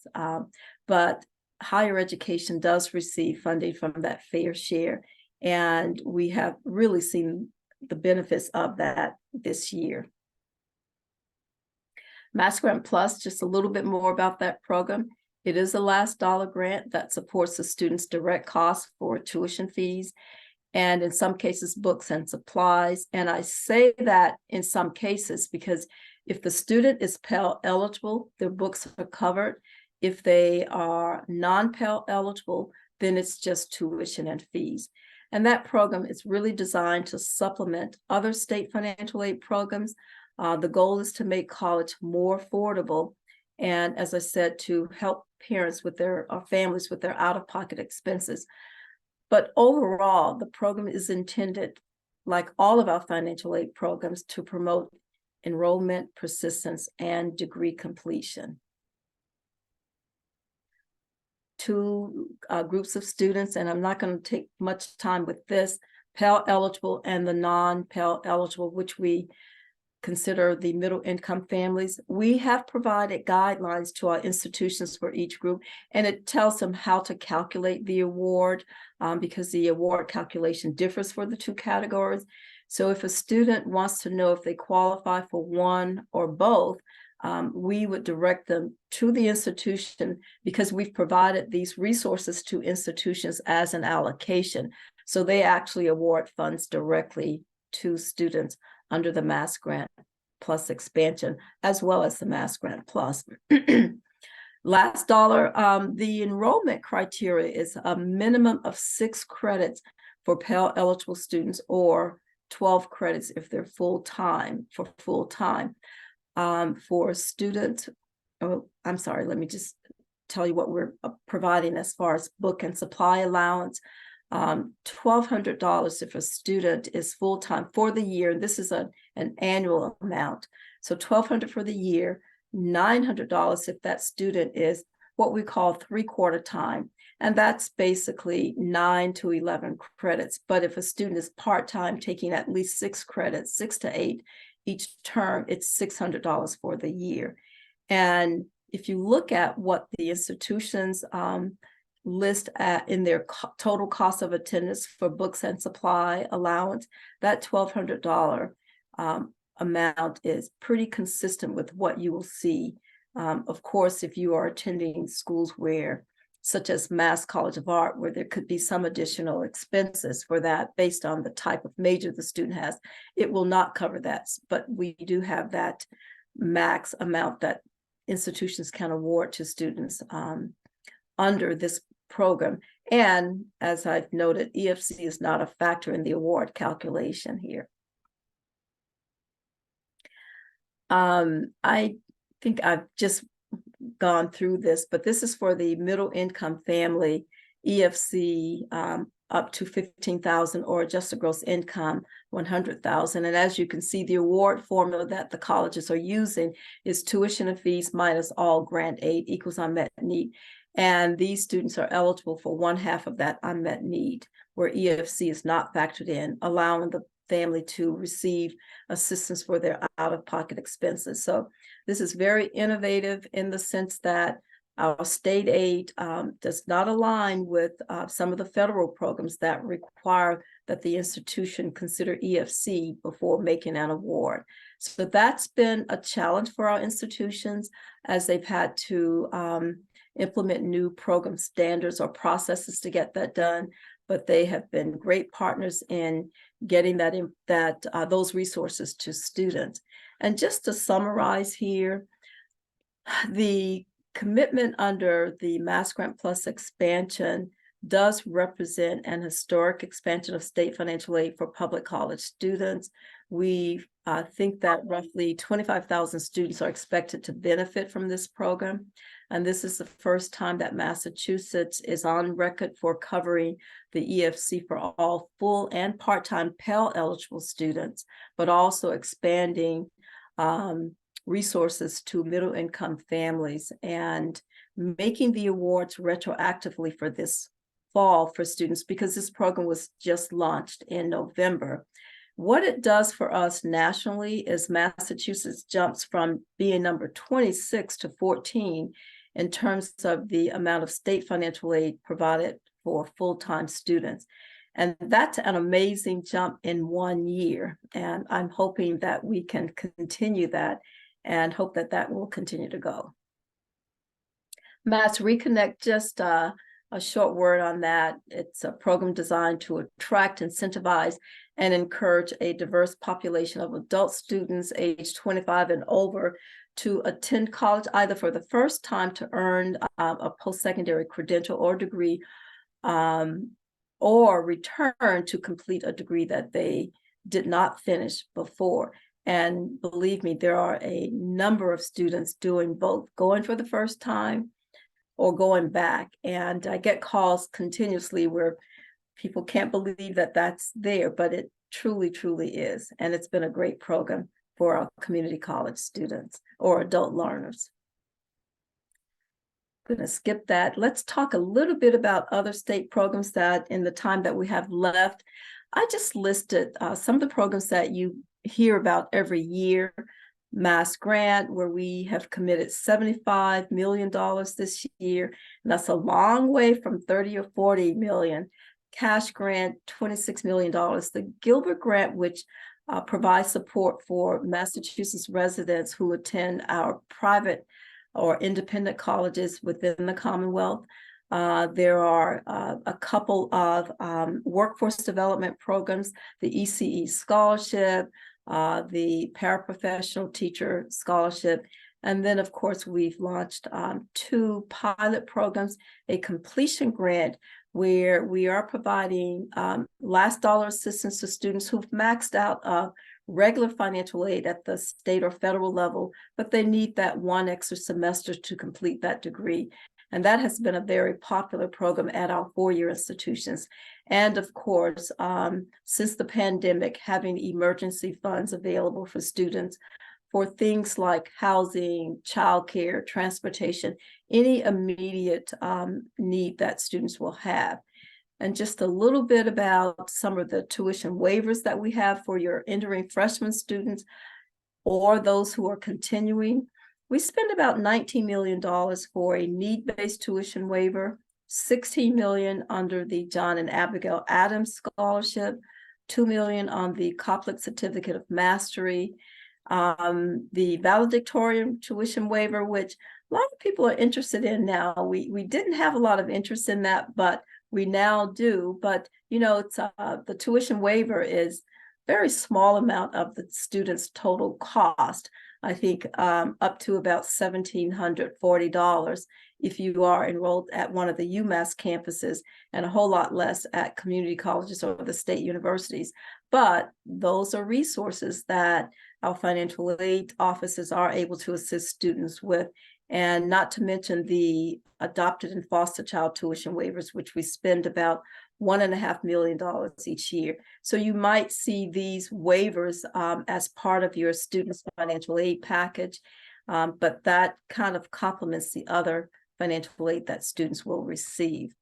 but higher education does receive funding from that Fair Share. And we have really seen the benefits of that this year. Mass Grant Plus, just a little bit more about that program. It is a last dollar grant that supports the students' direct costs for tuition fees, and in some cases, books and supplies. And I say that in some cases because if the student is Pell eligible, their books are covered. If they are non-Pell eligible, then it's just tuition and fees. And that program is really designed to supplement other state financial aid programs. The goal is to make college more affordable. And as I said, to help parents with their families with their out-of-pocket expenses. But overall, the program is intended, like all of our financial aid programs, to promote enrollment, persistence, and degree completion. Two groups of students, and I'm not going to take much time with this, Pell eligible and the non-Pell eligible, which we consider the middle income families. We have provided guidelines to our institutions for each group, and it tells them how to calculate the award because the award calculation differs for the two categories. So if a student wants to know if they qualify for one or both, we would direct them to the institution because we've provided these resources to institutions as an allocation. So they actually award funds directly to students under the Mass Grant Plus expansion, as well as the Mass Grant Plus. Last dollar, the enrollment criteria is a minimum of 6 credits for Pell eligible students or 12 credits if they're full-time, for full-time. For students, oh, I'm sorry, let me just tell you what we're providing as far as book and supply allowance. $1,200 if a student is full-time for the year. This is an annual amount. So $1,200 for the year, $900 if that student is what we call 3/4 time. And that's basically 9 to 11 credits. But if a student is part-time, taking at least 6 credits, 6 to 8 each term, it's $600 for the year. And if you look at what the institutions list in their total cost of attendance for books and supply allowance, that $1,200 amount is pretty consistent with what you will see. Of course, if you are attending schools where, such as Mass College of Art, where there could be some additional expenses for that based on the type of major the student has, it will not cover that. But we do have that max amount that institutions can award to students under this program. And as I've noted, EFC is not a factor in the award calculation here. I think I've just gone through this, but this is for the middle income family EFC up to 15,000 or adjusted gross income 100,000. And as you can see, the award formula that the colleges are using is tuition and fees minus all grant aid equals unmet need. And these students are eligible for 1/2 of that unmet need, where EFC is not factored in, allowing the family to receive assistance for their out-of-pocket expenses. So this is very innovative in the sense that our state aid does not align with some of the federal programs that require that the institution consider EFC before making an award. So that's been a challenge for our institutions as they've had to implement new program standards or processes to get that done. But they have been great partners in getting those resources to students. And just to summarize here, the commitment under the Mass Grant Plus expansion does represent an historic expansion of state financial aid for public college students. We think that roughly 25,000 students are expected to benefit from this program. And this is the first time that Massachusetts is on record for covering the EFC for all full and part-time Pell eligible students, but also expanding resources to middle income families and making the awards retroactively for this fall for students, because this program was just launched in November. What it does for us nationally is Massachusetts jumps from being number 26 to 14 in terms of the amount of state financial aid provided for full-time students. And that's an amazing jump in 1 year. And I'm hoping that we can continue that and hope that that will continue to go. Mass Reconnect, just a short word on that. It's a program designed to attract, incentivize, and encourage a diverse population of adult students aged 25 and over to attend college either for the first time to earn a post-secondary credential or degree, or return to complete a degree that they did not finish before. And believe me, there are a number of students doing both, going for the first time or going back. And I get calls continuously where people can't believe that that's there, but it truly, truly is. And it's been a great program for our community college students or adult learners. I'm going to skip that. Let's talk a little bit about other state programs that in the time that we have left. I just listed some of the programs that you hear about every year. Mass Grant, where we have committed $75 million this year, and that's a long way from 30 or 40 million. Cash Grant, $26 million. The Gilbert Grant, which provides support for Massachusetts residents who attend our private or independent colleges within the Commonwealth. There are a couple of workforce development programs, the ECE Scholarship, the Paraprofessional Teacher Scholarship, and then, of course, we've launched 2 pilot programs, a completion grant, where we are providing last dollar assistance to students who've maxed out regular financial aid at the state or federal level, but they need that 1 extra semester to complete that degree. And that has been a very popular program at our 4-year institutions. And of course, since the pandemic, having emergency funds available for students for things like housing, childcare, transportation, any immediate need that students will have. And just a little bit about some of the tuition waivers that we have for your entering freshman students or those who are continuing. We spend about $19 million for a need-based tuition waiver, $16 million under the John and Abigail Adams Scholarship, $2 million on the Koplik Certificate of Mastery, the valedictorian tuition waiver, which a lot of people are interested in now. We didn't have a lot of interest in that, but we now do. But you know, it's the tuition waiver is a very small amount of the student's total cost. I think up to about $1,740 if you are enrolled at one of the UMass campuses, and a whole lot less at community colleges or the state universities. But those are resources that our financial aid offices are able to assist students with, and not to mention the adopted and foster child tuition waivers, which we spend about $1.5 million each year. So you might see these waivers as part of your student's financial aid package, but that kind of complements the other financial aid that students will receive.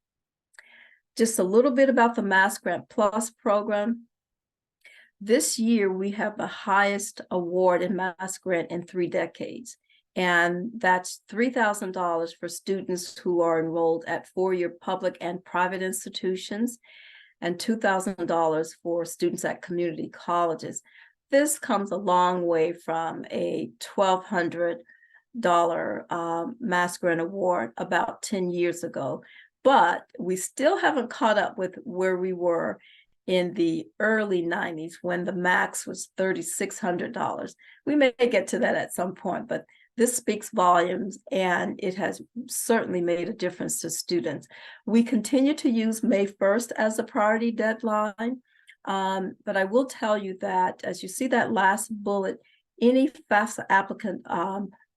Just a little bit about the Mass Grant Plus program. This year, we have the highest award in Mass Grant in 3 decades. And that's $3,000 for students who are enrolled at 4-year public and private institutions, and $2,000 for students at community colleges. This comes a long way from a $1,200 Mass Grant award about 10 years ago. But we still haven't caught up with where we were in the early 90s when the max was $3,600. We may get to that at some point, but this speaks volumes, and it has certainly made a difference to students. We continue to use May 1st as a priority deadline, but I will tell you that as you see that last bullet, any FAFSA applicant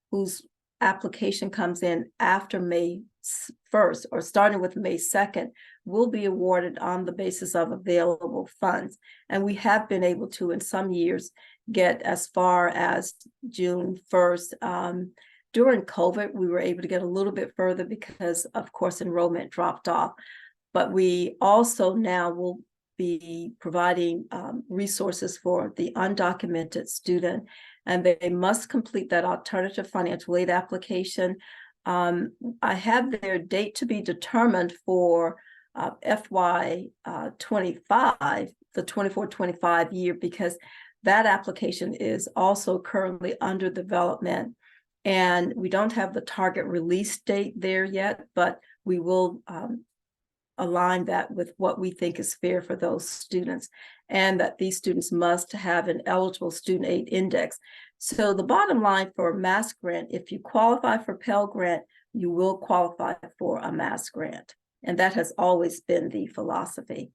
whose application comes in after May 1st or starting with May 2nd will be awarded on the basis of available funds. And we have been able to, in some years, get as far as June 1st. During COVID, we were able to get a little bit further because, of course, enrollment dropped off. But we also now will be providing resources for the undocumented student, and they must complete that alternative financial aid application. I have their date to be determined for FY 25, the 24-25 year, because that application is also currently under development, and we don't have the target release date there yet, but we will align that with what we think is fair for those students, and that these students must have an eligible student aid index. So the bottom line for Mass Grant, if you qualify for Pell Grant, you will qualify for a Mass Grant. And that has always been the philosophy.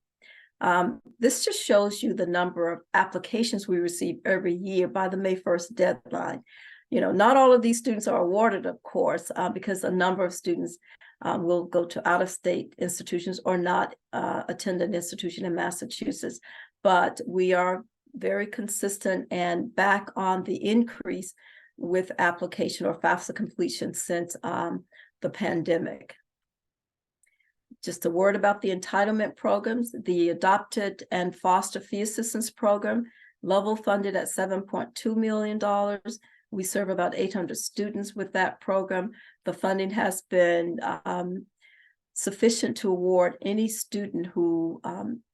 This just shows you the number of applications we receive every year by the May 1st deadline. You know, not all of these students are awarded, of course, because a number of students will go to out-of-state institutions or not attend an institution in Massachusetts. But we are very consistent and back on the increase with application or FAFSA completion since the pandemic. Just a word about the entitlement programs. The Adopted and Foster Fee Assistance Program, level funded at $7.2 million. We serve about 800 students with that program. The funding has been sufficient to award any student who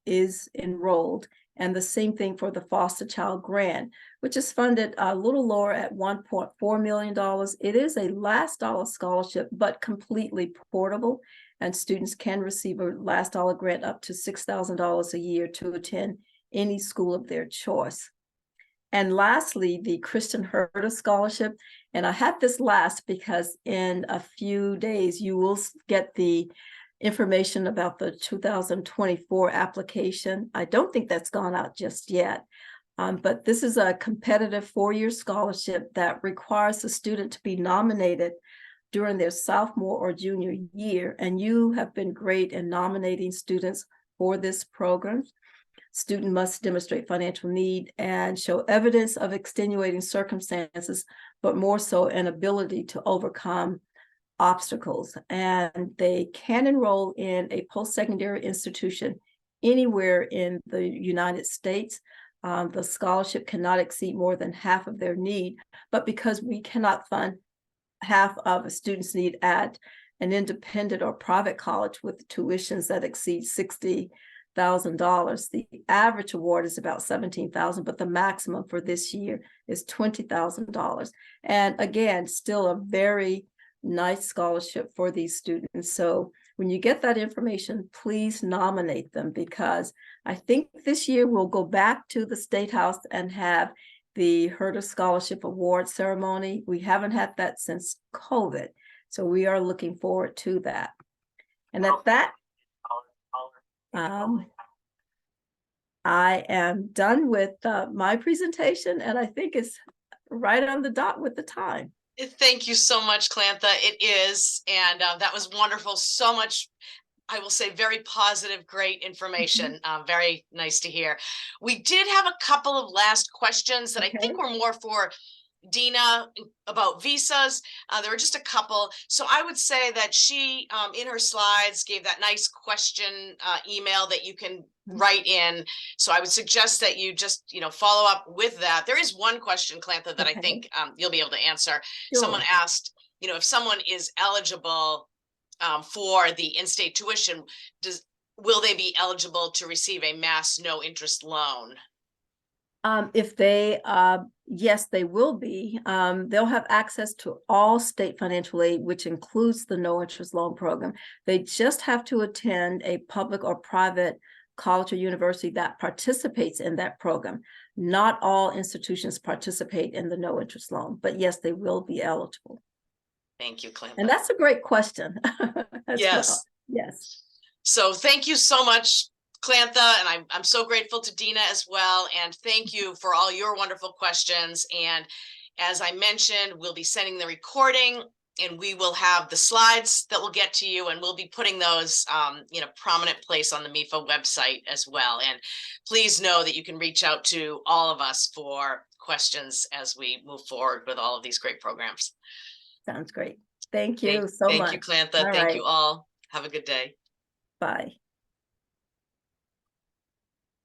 is enrolled. And the same thing for the Foster Child Grant, which is funded a little lower at $1.4 million. It is a last dollar scholarship, but completely portable. And students can receive a last dollar grant up to $6,000 a year to attend any school of their choice. And lastly, the Christian Herder Scholarship. And I have this last because in a few days, you will get the information about the 2024 application. I don't think that's gone out just yet. But this is a competitive 4-year scholarship that requires the student to be nominated during their sophomore or junior year. And you have been great in nominating students for this program. Student must demonstrate financial need and show evidence of extenuating circumstances, but more so an ability to overcome obstacles. And they can enroll in a post-secondary institution anywhere in the United States. The scholarship cannot exceed more than half of their need, but because we cannot fund half of a student's need at an independent or private college with tuitions that exceed $60,000, the average award is about $17,000, but the maximum for this year is $20,000. And again, still a very nice scholarship for these students. So when you get that information, please nominate them, because I think this year we'll go back to the State House and have the Herder Scholarship Award ceremony. We haven't had that since COVID. So we are looking forward to that. And at that, I am done with my presentation, and I think it's right on the dot with the time. Thank you so much, Clantha. It is, and that was wonderful. So much I will say, very positive, great information. Very nice to hear. We did have a couple of last questions that I think were more for Dina about visas. There were just a couple. So I would say that she, in her slides, gave that nice question email that you can write in. So I would suggest that you just, follow up with that. There is one question, Clantha, that I think you'll be able to answer. Sure. Someone asked, if someone is eligible for the in-state tuition, will they be eligible to receive a mass no interest loan? If they, yes, they will be. They'll have access to all state financial aid, which includes the no interest loan program. They just have to attend a public or private college or university that participates in that program. Not all institutions participate in the no interest loan, but yes, they will be eligible. Thank you, Clantha. And that's a great question. Yes. Well. Yes. So thank you so much, Clantha, and I'm so grateful to Dina as well. And thank you for all your wonderful questions. And as I mentioned, we'll be sending the recording, and we will have the slides that will get to you, and we'll be putting those in a prominent place on the MEFA website as well. And please know that you can reach out to all of us for questions as we move forward with all of these great programs. Sounds great. Thank you so much. Thank you, Clantha. Thank you all. Have a good day. Bye.